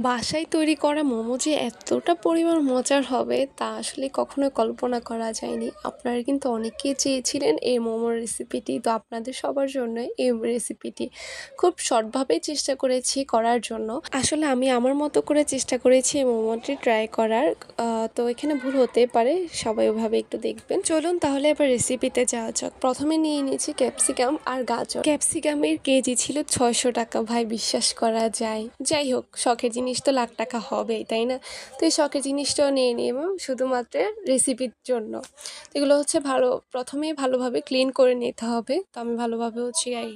বাসায় তৈরি করা মোমো যে এতটা পরিমাণ মজার হবে তা আসলে কখনোই কল্পনা করা যায়নি। আপনারা কিন্তু অনেকেই চেয়েছিলেন এই মোমোর রেসিপিটি, তো আপনাদের সবার জন্য এই রেসিপিটি খুব শর্টভাবেই চেষ্টা করেছি করার জন্য। আসলে আমি আমার মতো করে চেষ্টা করেছি এই মোমোটি ট্রাই করার। তো এখানে ভুল হতে পারে, সবাই ওভাবে একটু দেখবেন। চলুন তাহলে এবার রেসিপিতে যাওয়া যাক। প্রথমে নিয়ে নিয়েছি ক্যাপসিকাম আর গাজর। ক্যাপসিকামের কেজি ছিল 600 টাকা, ভাই বিশ্বাস করা যায়। যাই হোক, শখের জিনিস তো লাখ টাকা হবেই, তাই না? তো এই শখের জিনিসটাও নিয়ে নেব শুধুমাত্র রেসিপির জন্য। এগুলো হচ্ছে প্রথমেই ভালোভাবে ক্লিন করে নিতে হবে। তো আমি ভালোভাবে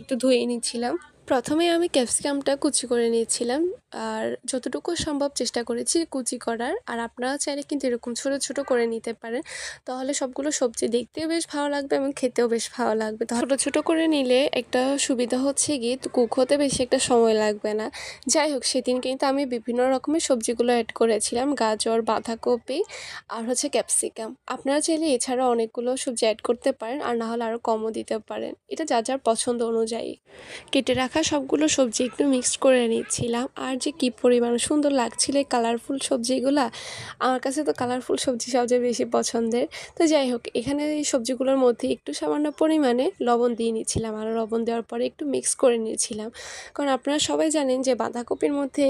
একটু ধুয়ে নিচ্ছিলাম। প্রথমে আমি ক্যাপসিকামটা কুচি করে নিয়েছিলাম, আর যতটুকু সম্ভব চেষ্টা করেছি কুচি করার। আর আপনারা চাইলে কিন্তু এরকম ছোট ছোট করে নিতে পারেন, তাহলে সবগুলো সবজি দেখতেও বেশ ভালো লাগবে এবং খেতেও বেশ ভালো লাগবে। ছোট ছোট করে নিলে একটা সুবিধা হচ্ছে গিয়ে কুক হতে বেশি একটা সময় লাগবে না। যাই হোক, সেদিন কিন্তু আমি বিভিন্ন রকমের সবজিগুলো অ্যাড করেছিলাম, গাজর, বাঁধাকপি আর ক্যাপসিকাম। আপনারা চাইলে এছাড়াও অনেকগুলো সবজি অ্যাড করতে পারেন, আর না হলে আরও কমও দিতে পারেন, এটা যার যার পছন্দ অনুযায়ী। কেটে রাখা সবগুলো সবজি একটু মিক্সড করে নিচ্ছিলাম। আর যে কী পরিমাণ সুন্দর লাগছিল এই কালারফুল সবজিগুলা। আমার কাছে তো কালারফুল সবজি সবচেয়ে বেশি পছন্দের। তো যাই হোক, এখানে এই সবজিগুলোর মধ্যে একটু সামান্য পরিমাণে লবণ দিয়ে নিচ্ছিলাম, আর লবণ দেওয়ার পরে একটু মিক্স করে নিয়েছিলাম। কারণ আপনারা সবাই জানেন যে বাঁধাকপির মধ্যে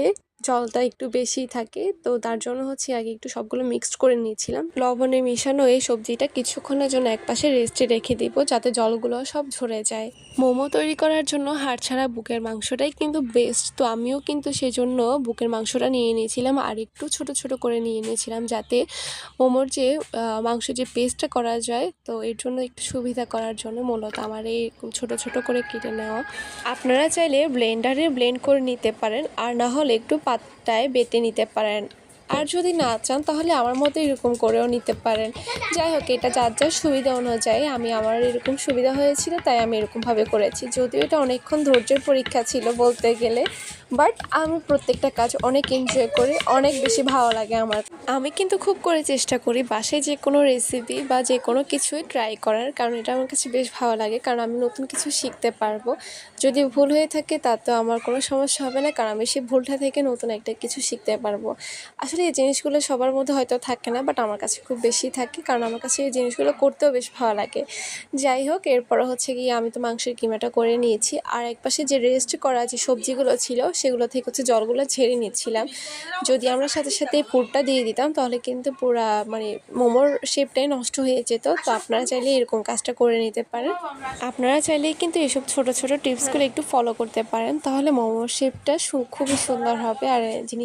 জলটা একটু বেশি থাকে, তো তার জন্য আগে একটু সবগুলো মিক্সড করে নিয়েছিলাম। লবণে মিশানো এই সবজিটা কিছুক্ষণের জন্য একপাশে রেস্টে রেখে দিব, যাতে জলগুলো সব ঝরে যায়। মোমো তৈরি করার জন্য হাড় ছাড়া বুকের মাংসটাই কিন্তু বেস্ট। তো আমিও কিন্তু সেজন্য বুকের মাংসটা নিয়ে নিয়েছিলাম, আর একটু ছোট ছোট করে নিয়ে নিয়েছিলাম, যাতে মোমোর যে মাংস যে পেস্টটা করা যায়, তো এর জন্য একটু সুবিধা করার জন্য মূলত আমার এই ছোট ছোট করে কেটে নেওয়া। আপনারা চাইলে ব্লেন্ডারে ব্লেন্ড করে নিতে পারেন, আর না হলে একটু পাতায় বেটে নিতে পারেন। আর যদি না চান তাহলে আমার মতো এরকম করেও নিতে পারেন। যাই হোক, এটা যার যার সুবিধা অনুযায়ী। আমার এরকম সুবিধা হয়েছিল তাই আমি এরকমভাবে করেছি। যদিও এটা অনেকক্ষণ ধৈর্যের পরীক্ষা ছিল বলতে গেলে, বাট আমি প্রত্যেকটা কাজ অনেক এনজয় করি, অনেক বেশি ভালো লাগে আমার। আমি কিন্তু খুব করে চেষ্টা করি বাসায় যে কোনো রেসিপি বা যে কোনো কিছুই ট্রাই করার, কারণ এটা আমার কাছে বেশ ভালো লাগে, কারণ আমি নতুন কিছু শিখতে পারবো। যদি ভুল হয়ে থাকে তা তো আমার কোনো সমস্যা হবে না, কারণ আমি সেই ভুলটা থেকে নতুন একটা কিছু শিখতে পারবো। আসলে এই জিনিসগুলো সবার মধ্যে হয়তো থাকে না, বাট আমার কাছে খুব বেশি থাকে, কারণ আমার কাছে এই জিনিসগুলো করতেও বেশ ভালো লাগে। যাই হোক, এরপর গিয়ে আমি তো মাংসের কিমাটা করে নিয়েছি, আর একপাশে যে রেস্ট করা যে সবজিগুলো ছিল সেগুলো থেকে জলগুলো ঝেড়ে নিচ্ছিলাম। যদি আমরা সাথে সাথে পুরটা দিয়ে দিতাম তাহলে কিন্তু পুরা মোমোর শেপটাই নষ্ট হয়ে যেত। তো আপনারা চাইলে এরকম কাজটা করে নিতে পারেন। আপনারা চাইলেই কিন্তু এসব ছোট ছোট টিপসগুলো একটু ফলো করতে পারেন, তাহলে মোমোর শেপটা খুবই সুন্দর হবে আর জিনিস